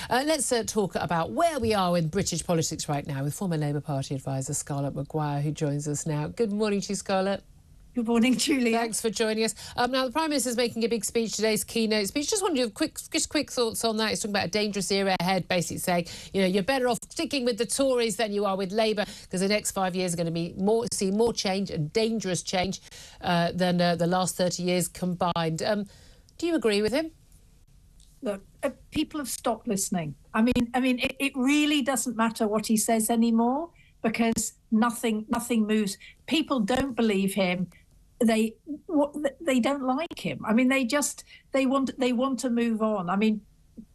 Let's talk about where we are in British politics right now with former Labour Party advisor Scarlett MccGwire, who joins us now. Good morning to you, Scarlett. Good morning, Julia. Thanks for joining us. Now, the Prime Minister's making a big speech, today's keynote speech. Just wanted to quick thoughts on that. He's talking about a dangerous era ahead, basically saying, you know, you're better off sticking with the Tories than you are with Labour, because the next 5 years are going to be see more change and dangerous change than the last 30 years combined. Do you agree with him? Look, people have stopped listening. I mean, it really doesn't matter what he says anymore, because nothing moves. People don't believe him. They don't like him. I mean, they want to move on. I mean,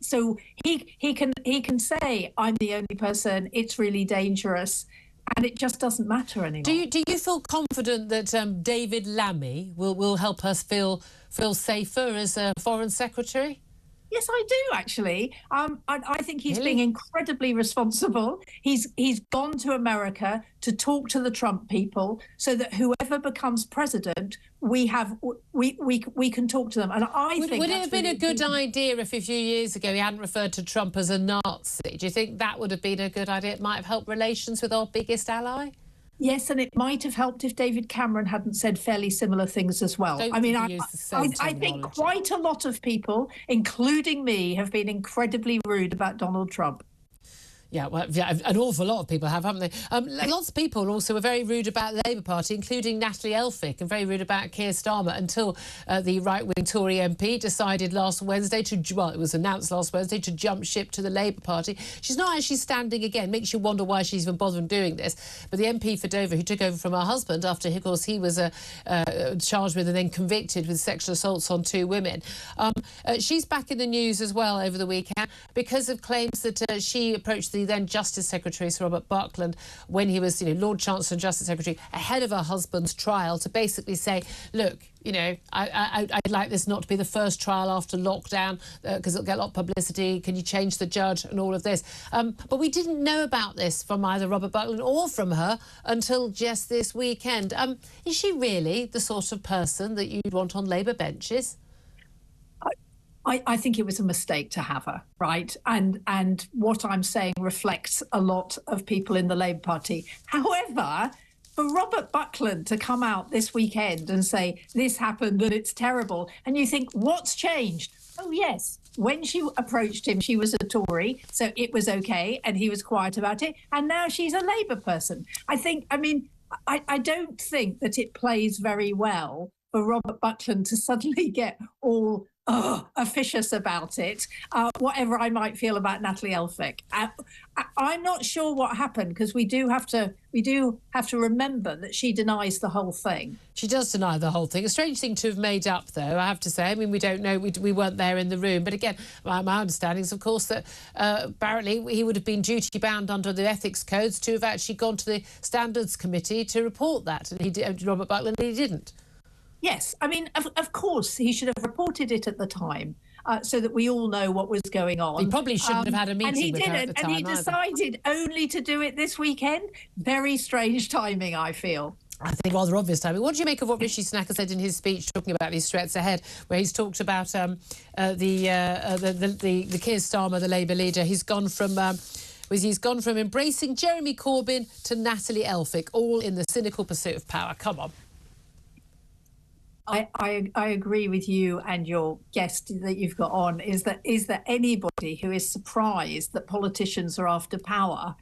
so he can say, I'm the only person, it's really dangerous, and it just doesn't matter anymore. Do you feel confident that David Lammy will help us feel safer as a Foreign Secretary? Yes, I do, actually. I think he's being incredibly responsible. He's gone to America to talk to the Trump people so that whoever becomes president, we can talk to them. And would it have been a good idea if a few years ago he hadn't referred to Trump as a Nazi? Do you think that would have been a good idea? It might have helped relations with our biggest ally? Yes, and it might have helped if David Cameron hadn't said fairly similar things as well. I mean, I think quite a lot of people, including me, have been incredibly rude about Donald Trump. Yeah, well, yeah, an awful lot of people have, haven't they? Lots of people also were very rude about the Labour Party, including Natalie Elphicke, and very rude about Keir Starmer, until the right-wing Tory MP decided last Wednesday it was announced last Wednesday, to jump ship to the Labour Party. She's not actually standing again. Makes you wonder why she's even bothering doing this. But the MP for Dover, who took over from her husband after, of course, he was charged with and then convicted with sexual assaults on 2 women, she's back in the news as well over the weekend because of claims that she approached the then Justice Secretary, Sir Robert Buckland, when he was, Lord Chancellor and Justice Secretary, ahead of her husband's trial, to basically say, look, I'd like this not to be the first trial after lockdown, because it'll get a lot of publicity. Can you change the judge and all of this? But we didn't know about this from either Robert Buckland or from her until just this weekend. Is she really the sort of person that you'd want on Labour benches? I think it was a mistake to have her, right? And what I'm saying reflects a lot of people in the Labour Party. However, for Robert Buckland to come out this weekend and say, this happened and it's terrible, and you think, what's changed? Oh, yes. When she approached him, she was a Tory, so it was okay, and he was quiet about it. And now she's a Labour person. I don't think that it plays very well for Robert Buckland to suddenly get all officious about it, whatever I might feel about Natalie Elphicke. I'm not sure what happened, because we do have to remember that she denies the whole thing. She does deny the whole thing. A strange thing to have made up, though, I have to say. I mean, we don't know. We weren't there in the room. But again, my understanding is, of course, that apparently he would have been duty-bound under the ethics codes to have actually gone to the Standards Committee to report that. And Robert Buckland, he didn't. Yes, I mean, of course, he should have reported it at the time, so that we all know what was going on. He probably shouldn't have had a meeting with her at the time. And he decided only to do it this weekend. Very strange timing, I feel. I think rather obvious timing. What do you make of what Rishi Sunak said in his speech, talking about these threats ahead, where he's talked about the Keir Starmer, the Labour leader? He's gone from embracing Jeremy Corbyn to Natalie Elphicke, all in the cynical pursuit of power. Come on. I agree with you and your guest that you've got on. Is that anybody who is surprised that politicians are after power?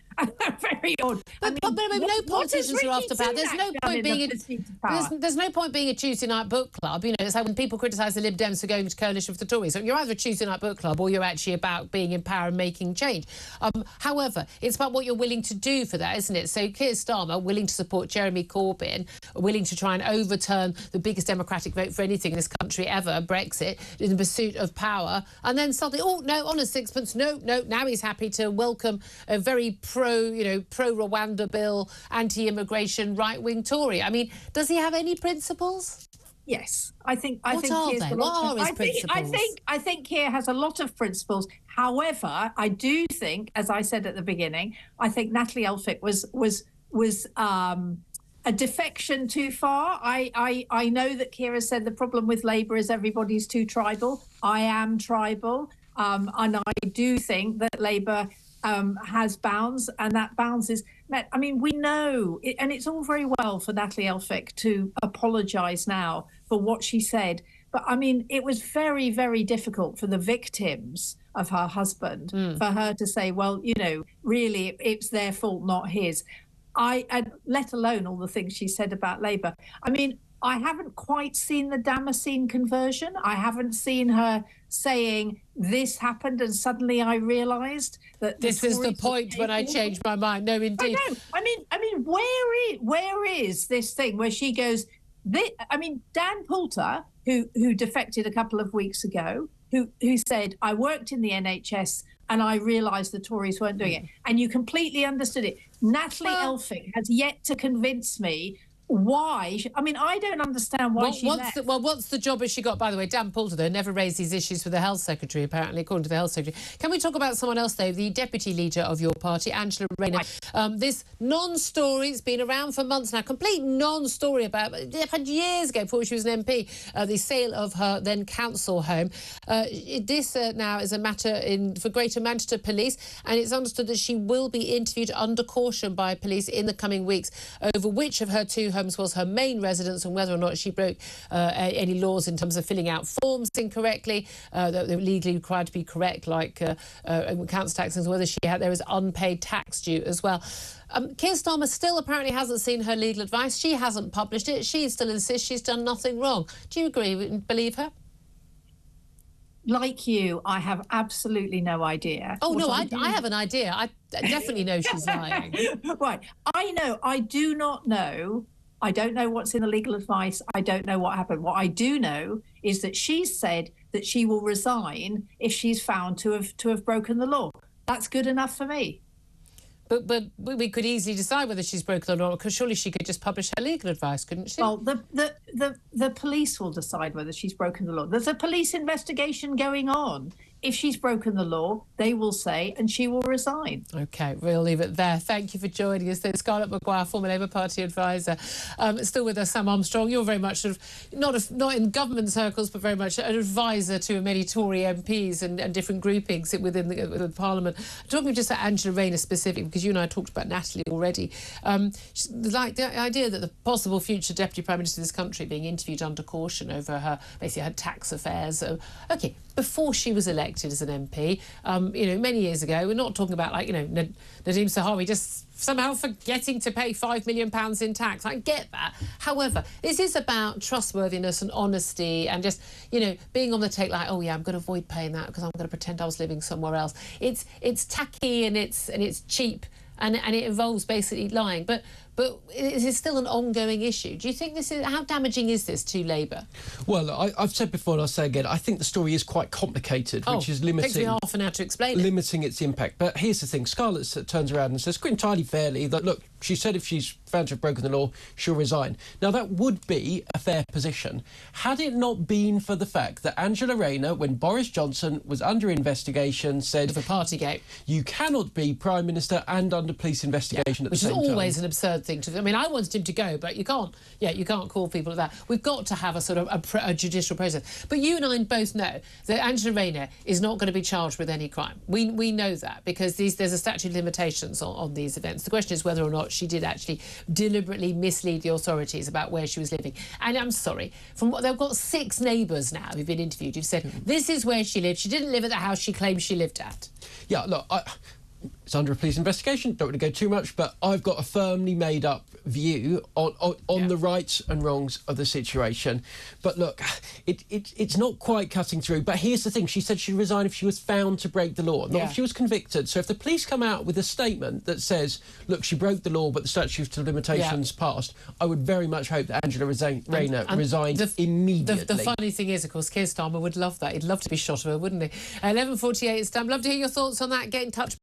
Very odd. But no politicians are after power. There's no point being there's no point being a Tuesday night book club. It's like when people criticise the Lib Dems for going to coalition with the Tories. So you're either a Tuesday night book club or you're actually about being in power and making change. However, it's about what you're willing to do for that, isn't it? So Keir Starmer willing to support Jeremy Corbyn, willing to try and overturn the biggest democratic vote for anything in this country ever, Brexit, in the pursuit of power, and then suddenly, oh no, on a sixpence, no, now he's happy to welcome a very pro-Rwanda bill, anti-immigration, right-wing Tory. I mean, does he have any principles? Yes, I think. What are they? What are his principles? I think Keir has a lot of principles. However, I do think, as I said at the beginning, I think Natalie Elphicke was a defection too far. I know that Keir has said the problem with Labour is everybody's too tribal. I am tribal. And I do think that Labour has bounds, and that bounds is met. I mean, we know, and it's all very well for Natalie Elphicke to apologise now for what she said. But I mean, it was very, very difficult for the victims of her husband for her to say, well, you know, really, it's their fault, not his. Let alone all the things she said about Labour. I mean, I haven't quite seen the Damascene conversion. I haven't seen her saying this happened and suddenly I realised that this is the point when I changed my mind. No, indeed. I mean, where is this thing where she goes? Dan Poulter, who defected a couple of weeks ago, who said, I worked in the NHS and I realised the Tories weren't doing it, and you completely understood it. Natalie Elphicke has yet to convince me why. I mean, I don't understand why she left. What's the job has she got, by the way? Dan Poulter, though, never raised these issues with the Health Secretary, apparently, according to the Health Secretary. Can we talk about someone else, though, the Deputy Leader of your party, Angela Rayner? Right. This non-story, it's been around for months now, complete non-story about, years ago, before she was an MP, the sale of her then council home. This now is a matter for Greater Manchester Police, and it's understood that she will be interviewed under caution by police in the coming weeks over which of her two homes was her main residence and whether or not she broke any laws in terms of filling out forms incorrectly, that they were legally required to be correct, like council tax, and whether there was unpaid tax due as well. Keir Starmer still apparently hasn't seen her legal advice. She hasn't published it. She still insists she's done nothing wrong. Do you agree and believe her? Like you, I have absolutely no idea. Oh, no, I have an idea. I definitely know she's lying. Right. I do not know. I don't know what's in the legal advice. I don't know what happened. What I do know is that she's said that she will resign if she's found to have broken the law. That's good enough for me. But we could easily decide whether she's broken the law, because surely she could just publish her legal advice, couldn't she? Well, the police will decide whether she's broken the law. There's a police investigation going on. If she's broken the law, they will say, and she will resign. OK, we'll leave it there. Thank you for joining us. There's Scarlett MccGwire, former Labour Party advisor. Still with us, Sam Armstrong. You're very much sort of, not in government circles, but very much an advisor to many Tory MPs and different groupings within the Parliament. Talking just about Angela Rayner specifically, because you and I talked about Natalie already. Like the idea that the possible future Deputy Prime Minister of this country being interviewed under caution over her tax affairs. OK, before she was elected as an MP, many years ago. We're not talking about Nadeem Sahawi just somehow forgetting to pay £5 million in tax. I get that. However, this is about trustworthiness and honesty and just, being on the take like, oh yeah, I'm going to avoid paying that because I'm going to pretend I was living somewhere else. It's tacky and it's cheap and it involves basically lying. But it is still an ongoing issue. Do you think how damaging is this to Labour? Well, I've said before and I'll say again, I think the story is quite complicated, which is limiting... It takes me half an hour to explain it. Limiting its impact. But here's the thing, Scarlett turns around and says, quite entirely fairly, that, look, she said if she's found to have broken the law, she'll resign. Now, that would be a fair position, had it not been for the fact that Angela Rayner, when Boris Johnson was under investigation, said... For Partygate. You cannot be Prime Minister and under police investigation at the same time. Which is always an absurd thing to do. I mean, I wanted him to go, but you can't call people like that. We've got to have a sort of a judicial process. But you and I both know that Angela Rayner is not going to be charged with any crime. We know that because there's a statute of limitations on these events. The question is whether or not she did actually deliberately mislead the authorities about where she was living. And I'm sorry, they've got 6 neighbours now who've been interviewed who've said this is where she lived. She didn't live at the house she claims she lived at. Yeah, look, it's under a police investigation, don't want to go too much, but I've got a firmly made up view on the rights and wrongs of the situation. But look, it's not quite cutting through. But here's the thing, she said she'd resign if she was found to break the law, not if she was convicted. So if the police come out with a statement that says, look, she broke the law, but the statute of limitations passed, I would very much hope that Angela Rayner resigned immediately. The funny thing is, of course, Keir Starmer would love that. He'd love to be shot of her, wouldn't he? 11:48 is done. Love to hear your thoughts on that. Get in touch.